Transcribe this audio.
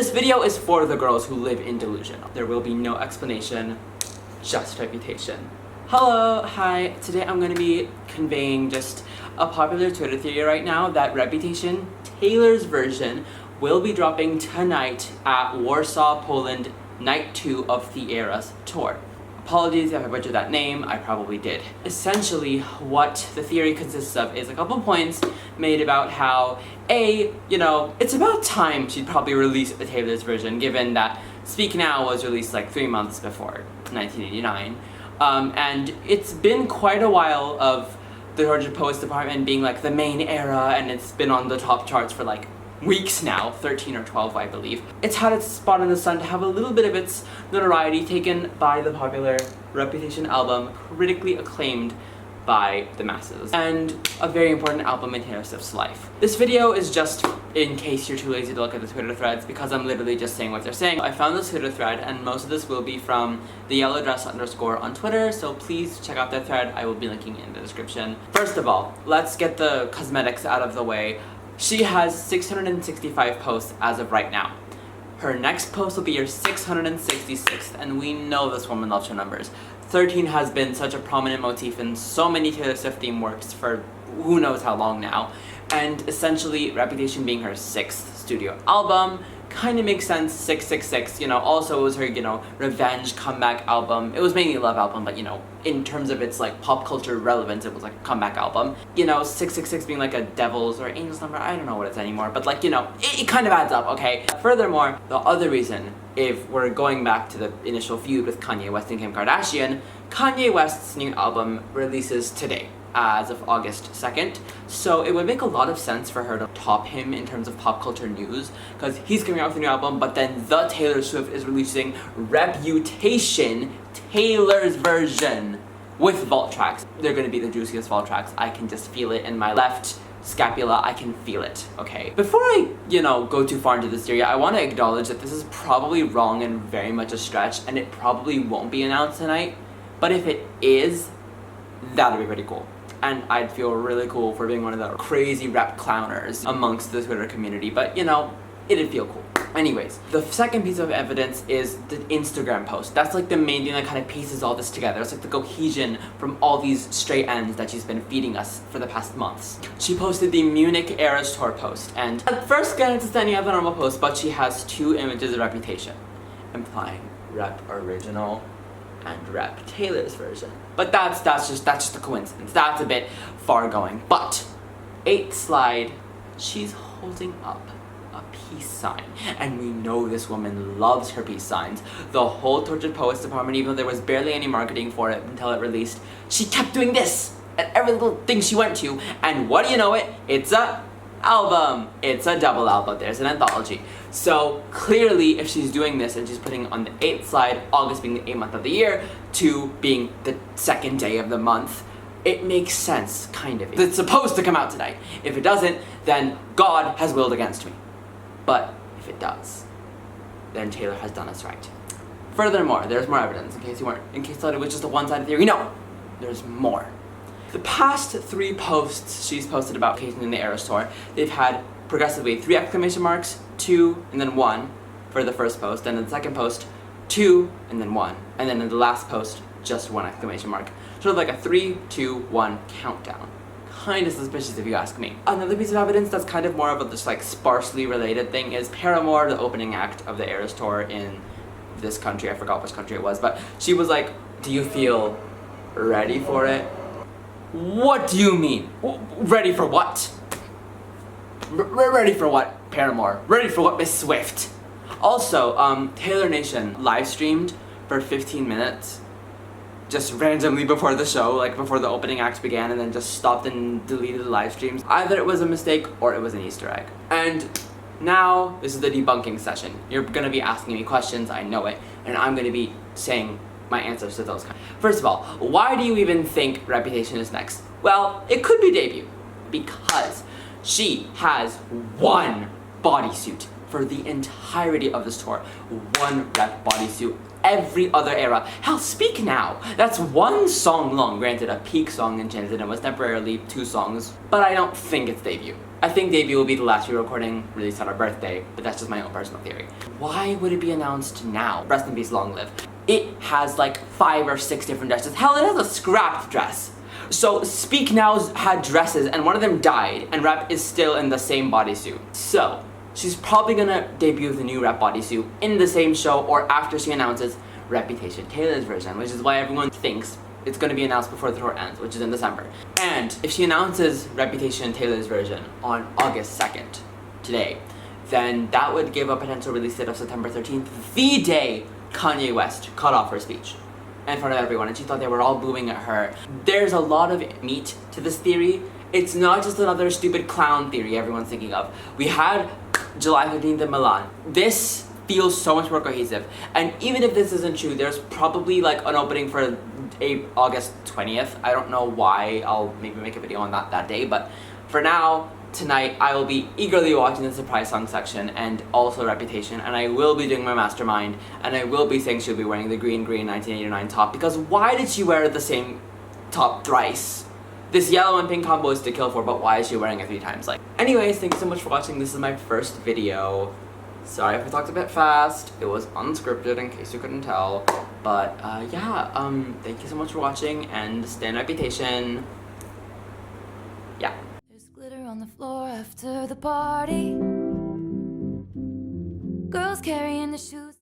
This video is for the girls who live in delusion. There will be no explanation, just reputation. Hello, hi. Today I'm going to be conveying just a popular Twitter theory right now that Reputation, Taylor's version, will be dropping tonight at Warsaw, Poland, night 2 of the Eras tour. Apologies if I butchered that name, I probably did. Essentially, what the theory consists of is a couple points made about how, it's about time she'd probably release the Taylor's version, given that Speak Now was released like 3 months before 1989. And it's been quite a while of the Georgia Post Department being like the main era, and it's been on the top charts for like weeks now, 13 or 12 I believe. It's had its spot in the sun to have a little bit of its notoriety taken by the popular Reputation album, critically acclaimed by the masses, and a very important album in Taylor Swift's life. This video is just in case you're too lazy to look at the Twitter threads, because I'm literally just saying what they're saying. I found this Twitter thread, and most of this will be from the _yellow_dress on Twitter, so please check out that thread. I will be linking in the description. First of all, let's get the cosmetics out of the way. She has 665 posts as of right now. Her next post will be her 666th, and we know this woman loves her numbers. 13 has been such a prominent motif in so many Taylor Swift theme works for who knows how long now. And essentially, Reputation being her 6th studio album kind of makes sense. 666, also it was her, revenge comeback album. It was mainly a love album, but in terms of its like pop culture relevance, it was like a comeback album. 666 being like a devil's or angel's number, I don't know what it's anymore, but like, it kind of adds up, okay? Furthermore, the other reason, if we're going back to the initial feud with Kanye West and Kim Kardashian, Kanye West's new album releases today, as of August 2nd, so it would make a lot of sense for her to top him in terms of pop culture news, because he's coming out with a new album, but then the Taylor Swift is releasing Reputation, Taylor's version, with vault tracks. They're gonna be the juiciest vault tracks. I can just feel it in my left scapula, I can feel it, okay? Before I, go too far into this theory, I want to acknowledge that this is probably wrong and very much a stretch, and it probably won't be announced tonight, but if it is, that'd be pretty cool. And I'd feel really cool for being one of the crazy rap clowners amongst the Twitter community, but it'd feel cool. Anyways, the second piece of evidence is the Instagram post. That's like the main thing that kind of pieces all this together. It's like the cohesion from all these stray ends that she's been feeding us for the past months. She posted the Munich Eras Tour post, and at first glance it's any other normal post, but she has 2 images of Reputation, implying Rep Original and Rep Taylor's version. But that's just a coincidence. That's a bit far going. But 8th slide, she's holding up a peace sign, and we know this woman loves her peace signs. The whole Tortured Poets department, even though there was barely any marketing for it until it released, she kept doing this at every little thing she went to, and what do you know it? It's a album. It's a double album. There's an anthology. So clearly, if she's doing this and she's putting on the 8th slide, August being the 8th month of the year, to being the 2nd day of the month, it makes sense, kind of. It's supposed to come out tonight. If it doesn't, then God has willed against me. But if it does, then Taylor has done us right. Furthermore, there's more evidence, in case you thought it was just a one-sided theory. No, there's more. The past 3 posts she's posted about Vacation in the Eras Tour, they've had progressively 3 exclamation marks, 2, and then 1 for the first post, and then the second post, 2, and then 1, and then in the last post, just 1 exclamation mark. Sort of like a 3, 2, 1 countdown. Kind of suspicious if you ask me. Another piece of evidence that's kind of more of a just like sparsely related thing is Paramore, the opening act of the Eras Tour in this country. I forgot which country it was, but she was like, "Do you feel ready for it?" What do you mean? Ready for what? Ready for what, Paramore? Ready for what, Miss Swift? Also, Taylor Nation live streamed for 15 minutes, just randomly before the show, like before the opening act began, and then just stopped and deleted the live streams. Either it was a mistake or it was an Easter egg. And now, this is the debunking session. You're gonna be asking me questions, I know it, and I'm gonna be saying my answers to those. First of all, why do you even think Reputation is next? Well, it could be debut, because she has 1 bodysuit for the entirety of this tour. One rep bodysuit every other era. Hell, Speak Now! That's one song long, granted a peak song in transit and was temporarily 2 songs, but I don't think it's debut. I think debut will be the last re-recording released on our birthday, but that's just my own personal theory. Why would it be announced now? Rest in peace, Long Live. It has like 5 or 6 different dresses. Hell, it has a scrapped dress. So Speak Now's had dresses and one of them died, and Rep is still in the same bodysuit. So she's probably gonna debut the new Rep bodysuit in the same show or after she announces Reputation Taylor's version, which is why everyone thinks it's gonna be announced before the tour ends, which is in December. And if she announces Reputation Taylor's version on August 2nd, today, then that would give a potential release date of September 13th, the day Kanye West cut off her speech in front of everyone, and she thought they were all booing at her. There's a lot of meat to this theory. It's not just another stupid clown theory everyone's thinking of. We had July 15th in Milan. This feels so much more cohesive, and even if this isn't true, there's probably like an opening for August 20th. I don't know why. I'll maybe make a video on that day, but for now, tonight, I will be eagerly watching the surprise song section and also Reputation, and I will be doing my mastermind, and I will be saying she'll be wearing the green 1989 top, because why did she wear the same top thrice? This yellow and pink combo is to kill for, but why is she wearing it 3 times? Like, anyways, thank you so much for watching. This is my first video. Sorry if I talked a bit fast. It was unscripted in case you couldn't tell. But yeah, thank you so much for watching, and stay in Reputation. Yeah. There's glitter on the floor after the party. Girls carrying the shoes.